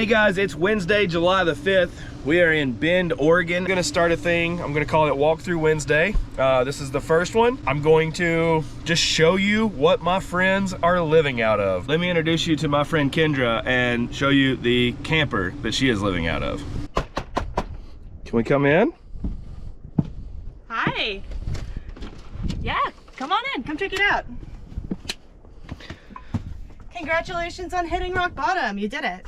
Hey guys, it's Wednesday, July the 5th. We are in Bend, Oregon. I'm gonna start a thing. I'm gonna call it Walkthrough Wednesday. This is the first one. I'm going to just show you what my friends are living out of. Let me introduce you to my friend Kendra and show you the camper that she is living out of. Can we come in? Hi. Yeah, come on in, come check it out. Congratulations on hitting rock bottom, you did it.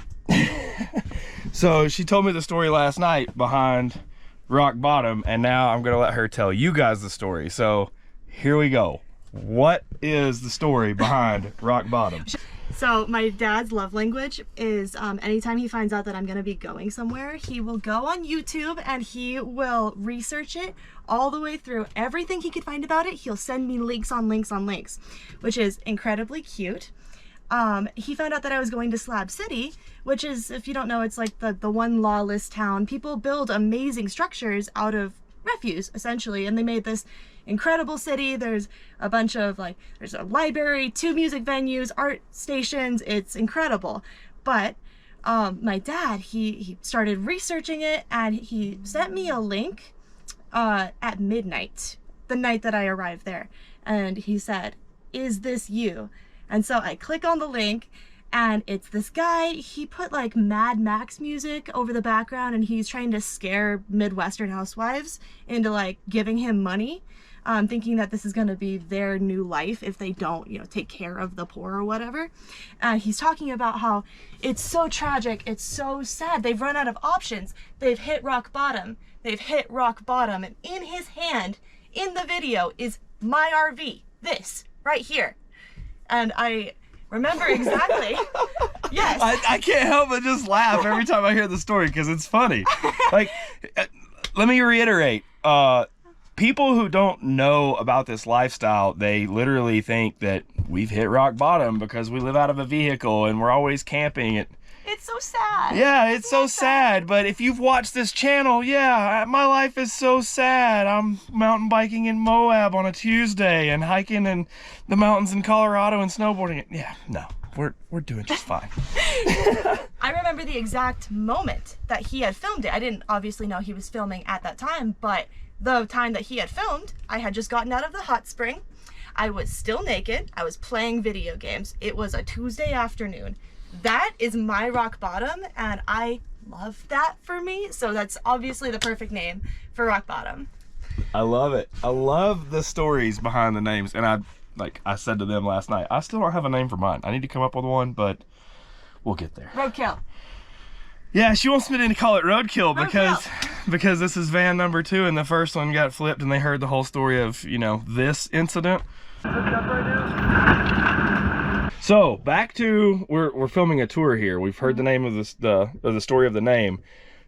So she told me the story last night behind rock bottom, and now I'm gonna let her tell you guys the story. So here we go. What is the story behind rock bottom? So my dad's love language is anytime he finds out that I'm gonna be going somewhere, he will go on YouTube and he will research it all the way through. Everything he could find about it, he'll send me links on links on links, which is incredibly cute. He found out that I was going to Slab City, which is, if you don't know, it's like the one lawless town. People build amazing structures out of refuse, essentially, and they made this incredible city. There's a bunch of, like, there's a library, 2 music venues, art stations. It's incredible. But my dad, he started researching it, and he sent me a link at midnight, the night that I arrived there. And he said, "Is this you?" And so I click on the link, and it's this guy. He put like Mad Max music over the background, and he's trying to scare Midwestern housewives into like giving him money, thinking that this is going to be their new life if they don't, you know, take care of the poor or whatever. He's talking about how it's so tragic, it's so sad. They've run out of options. They've hit rock bottom. They've hit rock bottom. And in his hand, in the video, is my RV. This right here. And I remember exactly. Yes. I can't help but just laugh every time I hear the story because it's funny. Like, let me reiterate. People who don't know about this lifestyle, they literally think that we've hit rock bottom because we live out of a vehicle and we're always camping. It's so sad. Yeah, it's so sad. But if you've watched this channel, yeah, my life is so sad. I'm mountain biking in Moab on a Tuesday and hiking in the mountains in Colorado and snowboarding. Yeah, no, we're doing just fine. I remember the exact moment that he had filmed it. I didn't obviously know he was filming at that time, but the time that he had filmed, I had just gotten out of the hot spring. I was still naked. I was playing video games. It was a Tuesday afternoon. That is my rock bottom, and I love that for me. So that's obviously the perfect name for rock bottom. I love it. I love the stories behind the names. And I said to them last night, I still don't have a name for mine. I need to come up with one, but we'll get there. Roadkill. Yeah, she wants me to call it Roadkill because this is van number 2 and the first one got flipped and they heard the whole story of, you know, this incident. So back to, we're filming a tour here. We've heard the name of the story of the name.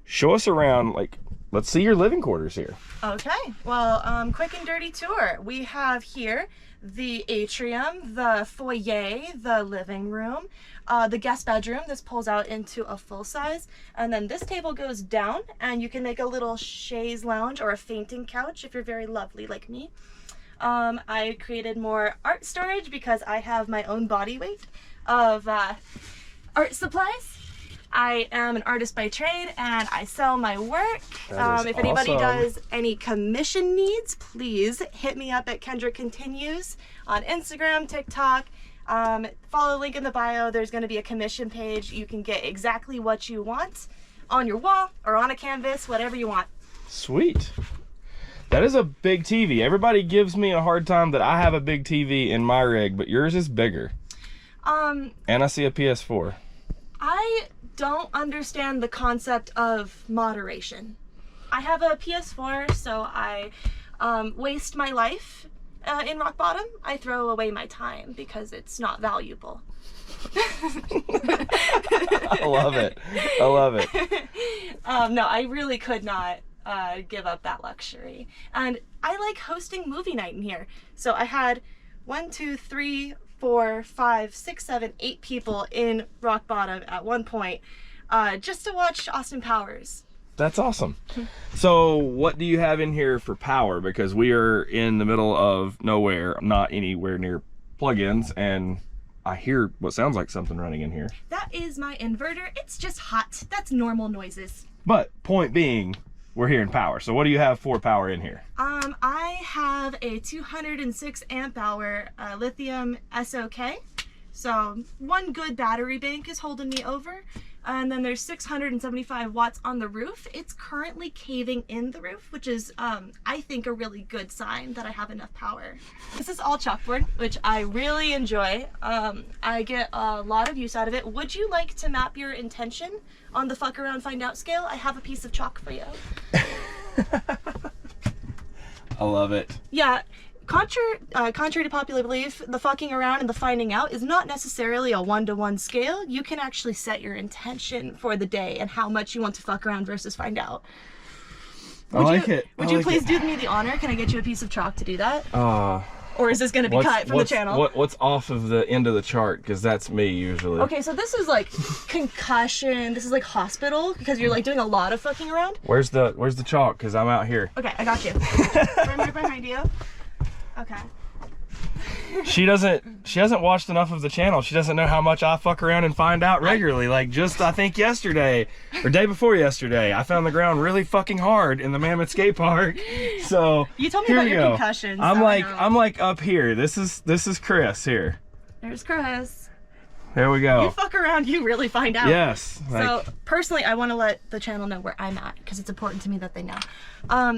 Show us around, like, let's see your living quarters here. Okay, well, quick and dirty tour. We have here the atrium, the foyer, the living room, the guest bedroom. This pulls out into a full size, and then this table goes down and you can make a little chaise lounge or a fainting couch if you're very lovely like me. I created more art storage because I have my own body weight of art supplies. I am an artist by trade and I sell my work. If anybody does any commission needs, please hit me up at Kendra Continues on Instagram, TikTok. Follow the link in the bio. There's going to be a commission page. You can get exactly what you want on your wall or on a canvas, whatever you want. Sweet. That is a big TV. Everybody gives me a hard time that I have a big TV in my rig, but yours is bigger. And I see a PS4. I don't understand the concept of moderation. I have a PS4, so I waste my life in rock bottom. I throw away my time because it's not valuable. I love it. I love it. No, I really could not give up that luxury. And I like hosting movie night in here. So I had 1, 2, 3, 4, 5, 6, 7, 8 people in rock bottom at one point just to watch Austin Powers. That's awesome. So what do you have in here for power? Because we are in the middle of nowhere, not anywhere near plugins, and I hear what sounds like something running in here. That is my inverter. It's just hot. That's normal noises. But point being, we're hearing power. So what do you have for power in here? I have a 206 amp hour lithium SOK. So one good battery bank is holding me over. And then there's 675 watts on the roof. It's currently caving in the roof, which is, I think, a really good sign that I have enough power. This is all chalkboard, which I really enjoy. I get a lot of use out of it. Would you like to map your intention on the fuck around find out scale? I have a piece of chalk for you. I love it. Yeah. Contrary to popular belief, the fucking around and the finding out is not necessarily a one-to-one scale. You can actually set your intention for the day and how much you want to fuck around versus find out. Would you please do me the honor? Can I get you a piece of chalk to do that? Or is this going to be cut from the channel? What's off of the end of the chart? Because that's me usually. Okay, so this is like concussion. This is like hospital because you're like doing a lot of fucking around. Where's the chalk? Because I'm out here. Okay, I got you. Right behind you. Okay. She hasn't watched enough of the channel. She doesn't know how much I fuck around and find out regularly. Like just I think yesterday or day before yesterday, I found the ground really fucking hard in the Mammoth Skate Park. So you told me about your concussions. I'm like up here. This is Chris here. There's Chris. There we go. You fuck around, you really find out. Yes. So personally, I want to let the channel know where I'm at because it's important to me that they know.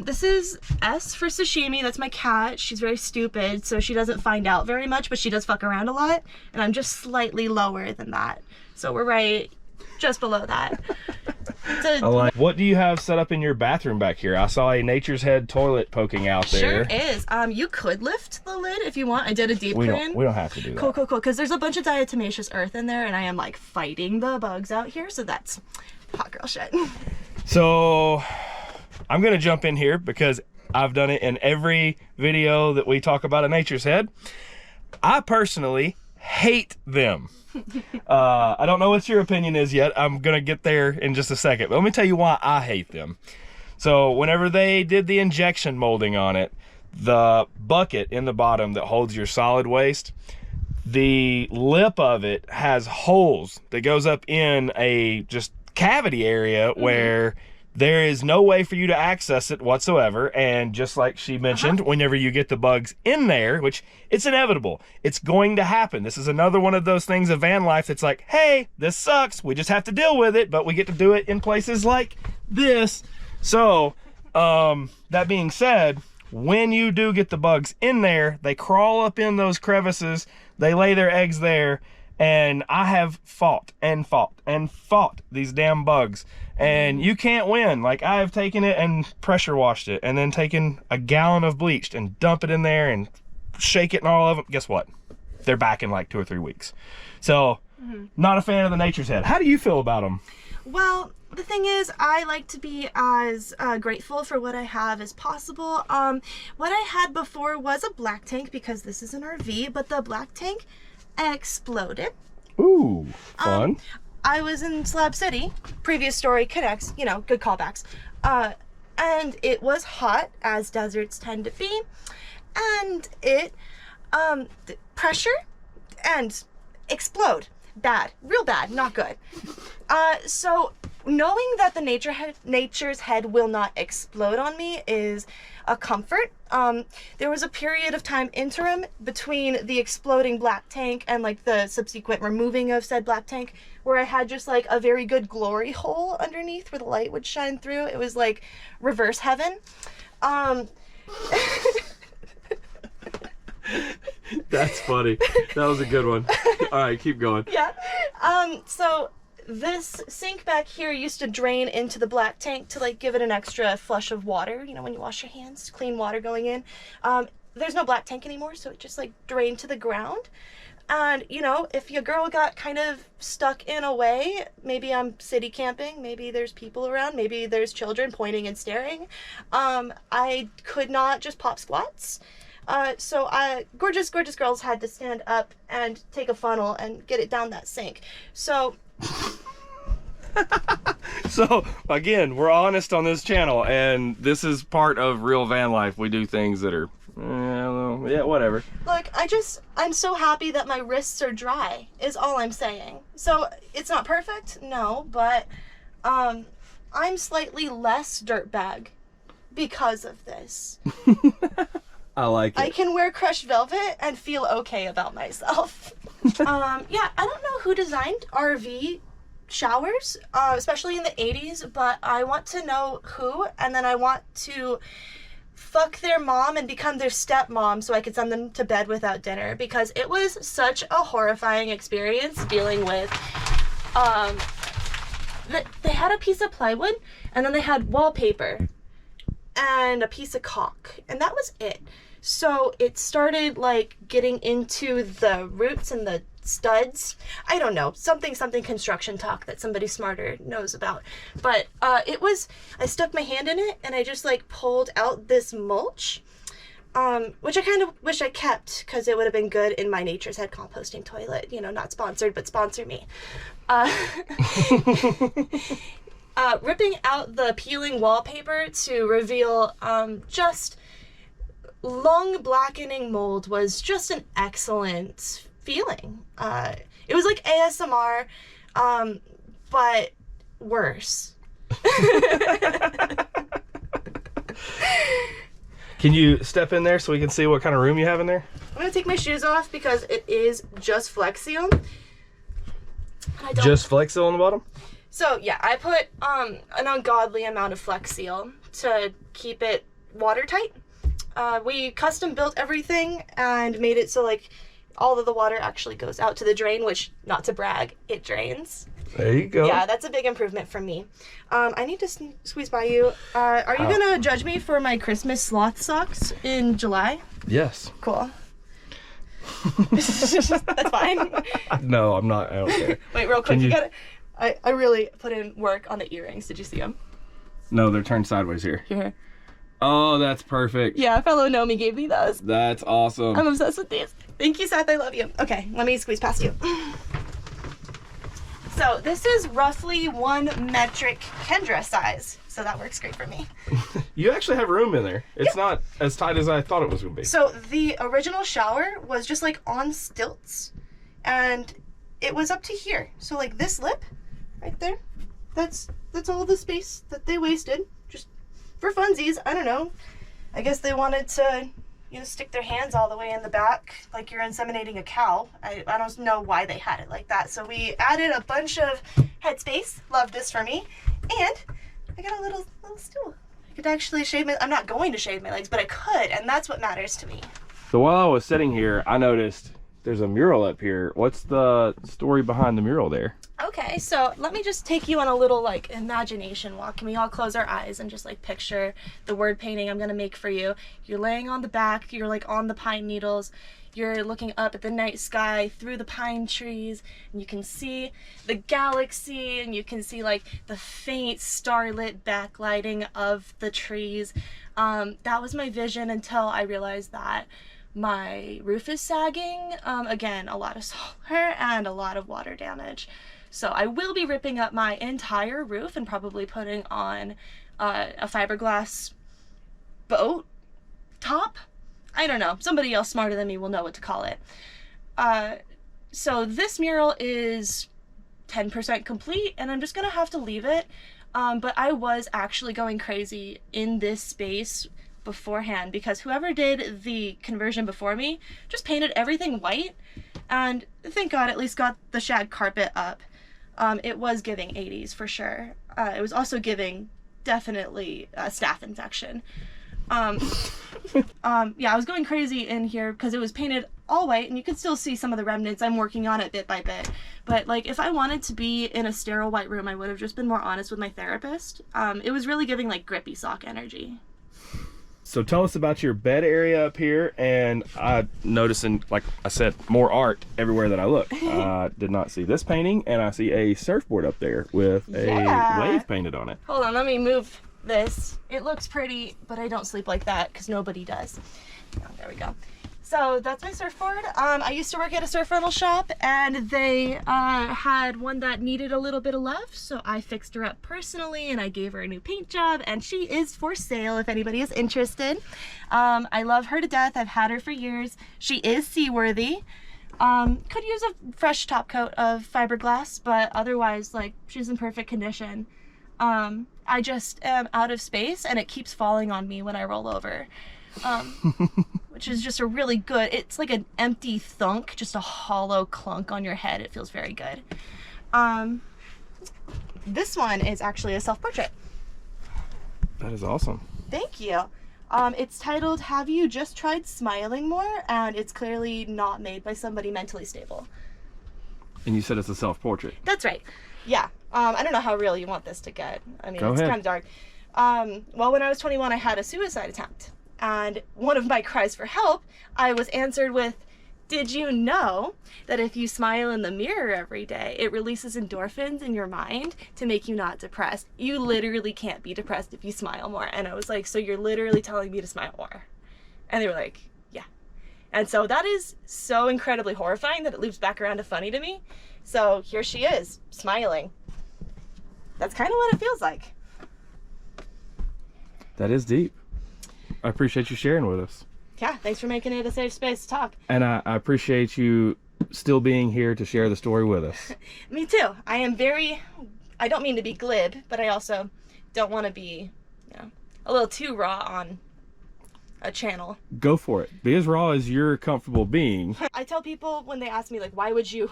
This is S for Sashimi. That's my cat. She's very stupid, so she doesn't find out very much, but she does fuck around a lot. And I'm just slightly lower than that. So we're right just below that. What do you have set up in your bathroom back here? I saw a Nature's Head toilet poking out there. Sure is. You could lift the lid if you want. I did a deep clean. We don't have to do that. Cool. Because there's a bunch of diatomaceous earth in there, and I am like fighting the bugs out here. So that's hot girl shit. So I'm gonna jump in here because I've done it in every video that we talk about a Nature's Head. I personally hate them. I don't know what your opinion is yet. I'm gonna get there in just a second, but let me tell you why I hate them. So whenever they did the injection molding on it, the bucket in the bottom that holds your solid waste, the lip of it has holes that goes up in a just cavity area where there is no way for you to access it whatsoever. And just like she mentioned, whenever you get the bugs in there, which it's inevitable, it's going to happen. This is another one of those things of van life that's like, hey, this sucks. We just have to deal with it, but we get to do it in places like this. So that being said, when you do get the bugs in there, they crawl up in those crevices, they lay their eggs there, and I have fought these damn bugs, and you can't win. Like, I have taken it and pressure washed it and then taken a gallon of bleach and dump it in there and shake it and all of them. Guess what? They're back in like 2 or 3 weeks. So not a fan of the Nature's Head. How do you feel about them? Well, the thing is, I like to be as grateful for what I have as possible. What I had before was a black tank because this is an RV, but the black tank exploded. Ooh, fun. I was in Slab City. Previous story connects, you know, good callbacks. And it was hot, as deserts tend to be. And it, pressure and explode. Bad, real bad, not good. So knowing that the Nature's Head will not explode on me is a comfort. There was a period of time interim between the exploding black tank and like the subsequent removing of said black tank where I had just like a very good glory hole underneath where the light would shine through. It was like reverse heaven. That's funny. That was a good one. All right, keep going. Yeah. So this sink back here used to drain into the black tank to like give it an extra flush of water, you know, when you wash your hands, clean water going in. There's no black tank anymore, so it just like drained to the ground. And you know, if your girl got kind of stuck in a way, maybe I'm city camping, maybe there's people around, maybe there's children pointing and staring, I could not just pop squats. So gorgeous girls had to stand up and take a funnel and get it down that sink. So so again, we're honest on this channel, and this is part of real van life. We do things that are Yeah, whatever. Look, I'm so happy that my wrists are dry, is all I'm saying. So, it's not perfect, no, but I'm slightly less dirtbag because of this. I like it. I can wear crushed velvet and feel okay about myself. Yeah, I don't know who designed RV showers, especially in the 80s, but I want to know who, and then I want to fuck their mom and become their stepmom so I could send them to bed without dinner, because it was such a horrifying experience dealing with, they had a piece of plywood, and then they had wallpaper and a piece of caulk, and that was it. So it started like getting into the roots and the studs. I don't know, something construction talk that somebody smarter knows about. But I stuck my hand in it and I just like pulled out this mulch, which I kind of wish I kept because it would have been good in my Nature's Head composting toilet. You know, not sponsored, but sponsor me. Ripping out the peeling wallpaper to reveal just long blackening mold was just an excellent feeling. It was like ASMR, but worse. Can you step in there so we can see what kind of room you have in there? I'm gonna take my shoes off because it is just Flex Seal. Just Flex Seal on the bottom? So yeah, I put an ungodly amount of Flex Seal to keep it watertight. We custom built everything and made it so like all of the water actually goes out to the drain, which, not to brag, it drains. There you go. Yeah, that's a big improvement from me. I need to squeeze by you. Are you gonna judge me for my Christmas sloth socks in July? Yes. Cool. That's fine. No, I'm not. I don't care. Wait, real quick. You gotta. I really put in work on the earrings. Did you see them? No, they're turned sideways here. Here. Oh, that's perfect. Yeah, fellow Nomi gave me those. That's awesome. I'm obsessed with these. Thank you, Seth. I love you. Okay, let me squeeze past you. So this is roughly 1 metric Kendra size. So that works great for me. You actually have room in there. It's not as tight as I thought it was going to be. So the original shower was just like on stilts, and it was up to here. So like this lip right there, that's all the space that they wasted just for funsies. I don't know. I guess they wanted to, you know, stick their hands all the way in the back like you're inseminating a cow. I don't know why they had it like that. So we added a bunch of headspace. Love this for me. And I got a little stool. I could actually shave my, I'm not going to shave my legs, but I could, and that's what matters to me. So while I was sitting here, I noticed there's a mural up here. What's the story behind the mural there? Okay, so let me just take you on a little like imagination walk. Can we all close our eyes and just like picture the word painting I'm gonna make for you? You're laying on the back, you're like on the pine needles, you're looking up at the night sky through the pine trees, and you can see the galaxy, and you can see like the faint starlit backlighting of the trees. That was my vision until I realized that my roof is sagging. Again, a lot of solar and a lot of water damage. So I will be ripping up my entire roof and probably putting on a fiberglass boat top. I don't know. Somebody else smarter than me will know what to call it. So this mural is 10% complete, and I'm just gonna have to leave it. But I was actually going crazy in this space beforehand because whoever did the conversion before me just painted everything white, and thank God at least got the shag carpet up. It was giving 80s for sure. It was also giving definitely a staph infection. Yeah, I was going crazy in here because it was painted all white, and you could still see some of the remnants. I'm working on it bit by bit. But like, if I wanted to be in a sterile white room, I would have just been more honest with my therapist. It was really giving like grippy sock energy. So tell us about your bed area up here, and I noticing, like I said, more art everywhere that I look. I did not see this painting, and I see a surfboard up there with a wave painted on it. Hold on, let me move this. It looks pretty, but I don't sleep like that because nobody does. Oh, there we go. So that's my surfboard. I used to work at a surf rental shop, and they had one that needed a little bit of love, so I fixed her up personally, and I gave her a new paint job, and she is for sale if anybody is interested. I love her to death. I've had her for years. She is seaworthy. Could use a fresh top coat of fiberglass, but otherwise, like, she's in perfect condition. I just am out of space, and it keeps falling on me when I roll over. Which is just a really good, it's like an empty thunk, just a hollow clunk on your head. It feels very good. This one is actually a self-portrait. That is awesome. Thank you. It's titled, Have You Just Tried Smiling More? And it's clearly not made by somebody mentally stable. And you said it's a self-portrait. That's right. Yeah. I don't know how real you want this to get. I mean, it's kind of dark. Well, when I was 21, I had a suicide attempt. And one of my cries for help, I was answered with, did you know that if you smile in the mirror every day, it releases endorphins in your mind to make you not depressed? You literally can't be depressed if you smile more. And I was like, so you're literally telling me to smile more? And they were like, yeah. And so that is so incredibly horrifying that it loops back around to funny to me. So here she is, smiling. That's kind of what it feels like. That is deep. I appreciate you sharing with us. Yeah, thanks for making it a safe space to talk. And I appreciate you still being here to share the story with us. Me too. I am I don't mean to be glib, but I also don't want to be, a little too raw on a channel. Go for it. Be as raw as you're comfortable being. I tell people when they ask me, like, why would you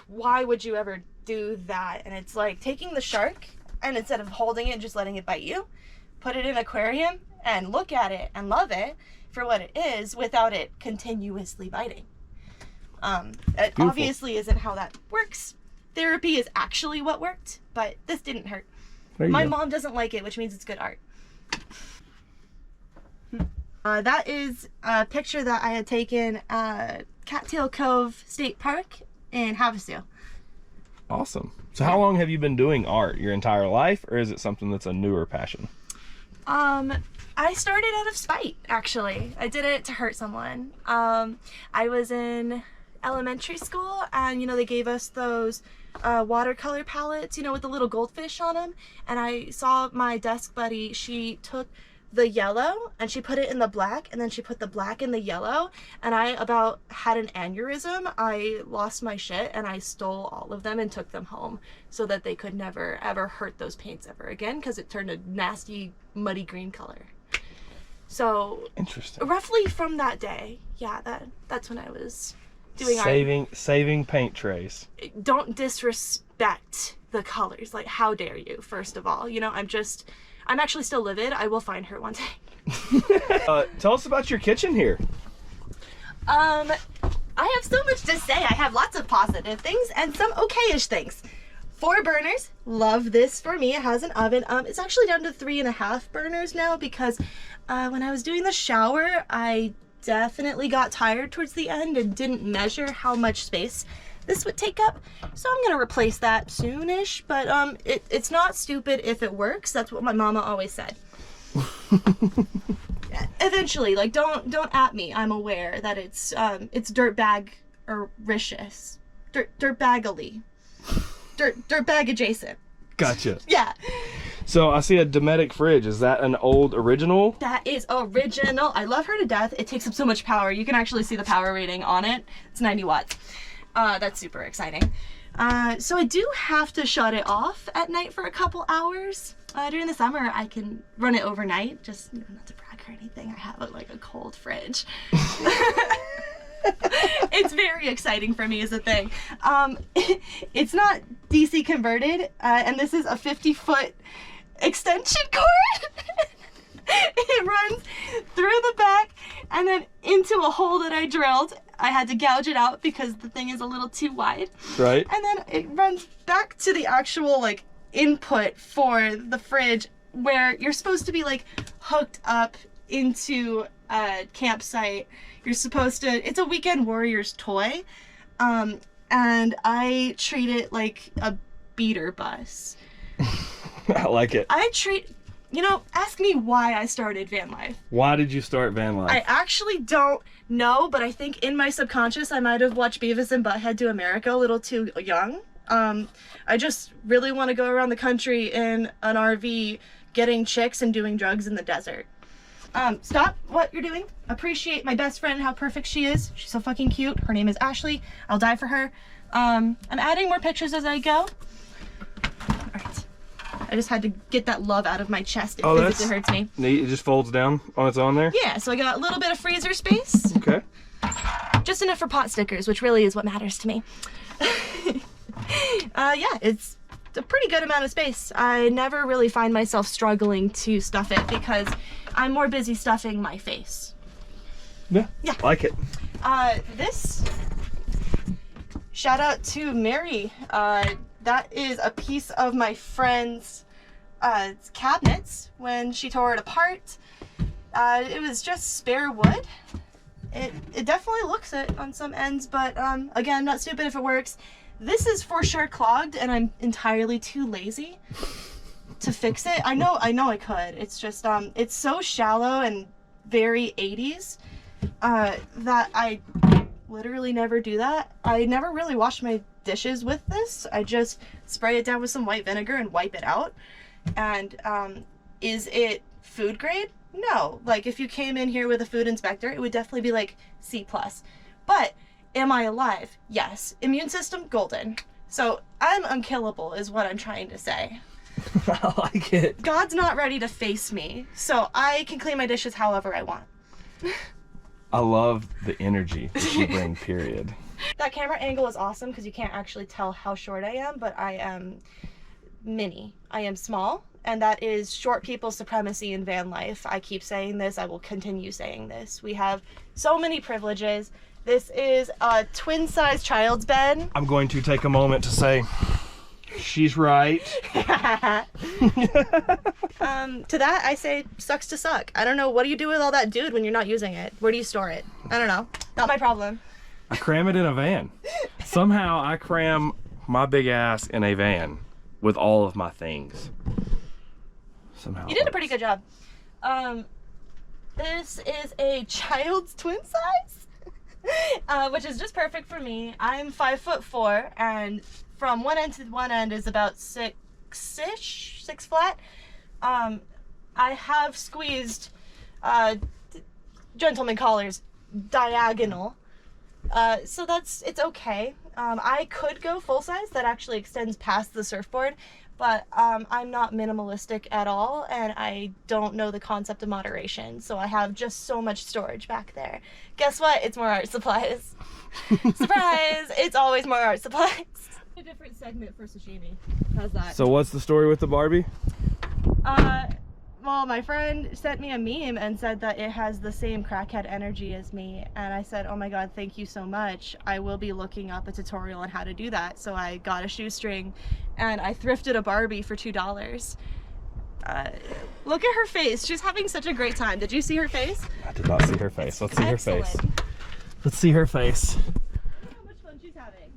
ever do that? And it's like taking the shark and instead of holding it and just letting it bite you, put it in an aquarium and look at it and love it for what it is without it continuously biting. It obviously isn't how that works. Therapy is actually what worked, but this didn't hurt. My mom doesn't like it, which means it's good art. That is a picture that I had taken at Cattail Cove State Park in Havasu. Awesome. So how long have you been doing art? Your entire life, or is it something that's a newer passion? I started out of spite, actually. I did it to hurt someone. I was in elementary school, and they gave us those watercolor palettes, with the little goldfish on them. And I saw my desk buddy, she took the yellow and she put it in the black, and then she put the black in the yellow, and I about had an aneurysm. I lost my shit, and I stole all of them and took them home so that they could never ever hurt those paints ever again, because it turned a nasty muddy green color. So interesting. Roughly from that day, yeah, that's when I was doing art. Saving paint trays. Don't disrespect the colors. Like, how dare you? First of all, I'm actually still livid. I will find her one day. Tell us about your kitchen here. I have so much to say. I have lots of positive things and some okay-ish things. 4 burners. Love this for me. It has an oven. It's actually down to 3.5 burners now because when I was doing the shower, I definitely got tired towards the end and didn't measure how much space this would take up. So I'm gonna replace that soonish, but it's not stupid if it works. That's what my mama always said. Eventually, like, don't at me. I'm aware that it's dirtbag-ericious. Dirtbagally. Dirtbag adjacent. Gotcha. Yeah. So I see a Dometic fridge. Is that an old original? That is original. I love her to death. It takes up so much power. You can actually see the power rating on it. It's 90 watts. That's super exciting. So I do have to shut it off at night for a couple hours. During the summer, I can run it overnight. Just not to brag or anything. I have like a cold fridge. It's very exciting for me as a thing. It's not DC converted, and this is a 50-foot extension cord. It runs through the back and then into a hole that I drilled. I had to gouge it out because the thing is a little too wide. Right. And then it runs back to the actual like input for the fridge, where you're supposed to be like hooked up into a campsite. You're supposed to, it's a Weekend Warriors toy. And I treat it like a beater bus. I like it. You know, ask me why I started van life. Why did you start van life? I actually don't know, but I think in my subconscious I might have watched Beavis and Butthead Do America a little too young. I just really want to go around the country in an RV getting chicks and doing drugs in the desert. Stop what you're doing. Appreciate my best friend, how perfect she is. She's so fucking cute. Her name is Ashley. I'll die for her. I'm adding more pictures as I go. Alright. I just had to get that love out of my chest. It physically hurts me. Neat. It just folds down on its own there? Yeah, so I got a little bit of freezer space. Okay. Just enough for pot stickers, which really is what matters to me. Yeah, it's a pretty good amount of space. I never really find myself struggling to stuff it because I'm more busy stuffing my face. Yeah. Like it. This, shout out to Mary. That is a piece of my friend's cabinets when she tore it apart. It was just spare wood. It definitely looks it on some ends, but again, not stupid if it works. This is for sure clogged, and I'm entirely too lazy to fix it. I know I could. It's just it's so shallow and very 80s that I literally never do that. I never really wash my dishes with this. I just spray it down with some white vinegar and wipe it out. And is it food grade? No. Like, if you came in here with a food inspector, it would definitely be like C+. But am I alive? Yes. Immune system? Golden. So I'm unkillable is what I'm trying to say. I like it. God's not ready to face me, so I can clean my dishes however I want. I love the energy that you bring, period. That camera angle is awesome because you can't actually tell how short I am, but I am mini. I am small, and that is short people supremacy in van life. I keep saying this. I will continue saying this. We have so many privileges. This is a twin-size child's bed. I'm going to take a moment to say, she's right. To that, I say, sucks to suck. I don't know. What do you do with all that dude when you're not using it? Where do you store it? I don't know. Not my problem. I cram it in a van. Somehow I cram my big ass in a van with all of my things. Somehow. You did a pretty good job. This is a child's twin size, which is just perfect for me. I'm 5'4", and from one end to one end is about 6-ish, 6 flat. I have squeezed gentleman collars diagonal. So it's okay. I could go full size. That actually extends past the surfboard, but I'm not minimalistic at all, and I don't know the concept of moderation, so I have just so much storage back there. Guess what? It's more art supplies. Surprise! It's always more art supplies. A different segment for Sashimi. How's that? So what's the story with the Barbie? Well, my friend sent me a meme and said that it has the same crackhead energy as me, and I said, oh my god, thank you so much. I will be looking up a tutorial on how to do that. So I got a shoestring and I thrifted a Barbie for $2. Look at her face. She's having such a great time. Did you see her face? I did not see her face. Let's see her face. Excellent. Let's see her face. Look how much fun she's having.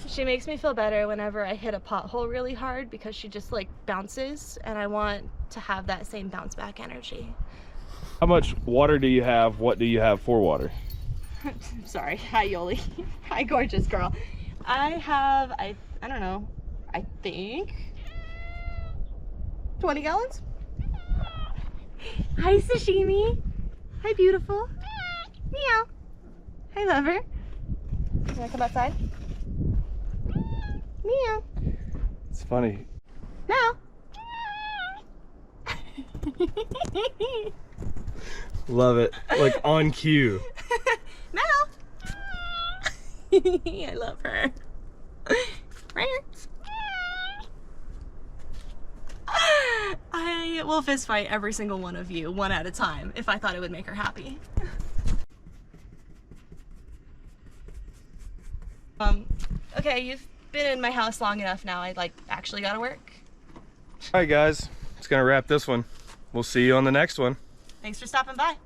She makes me feel better whenever I hit a pothole really hard because she just like bounces, and I want to have that same bounce back energy. How much water do you have? What do you have for water? Sorry. Hi, Yoli. Hi, gorgeous girl. I have, I don't know, I think 20 gallons? Hi, Sashimi. Hi, beautiful. Meow. Hi, lover. You wanna come outside? Meow. It's funny. Meow. Love it. Like on cue. Meow. I love her. I will fist fight every single one of you, one at a time, if I thought it would make her happy. Okay, you've been in my house long enough now. I actually gotta work. All right, guys. It's gonna wrap this one. We'll see you on the next one. Thanks for stopping by.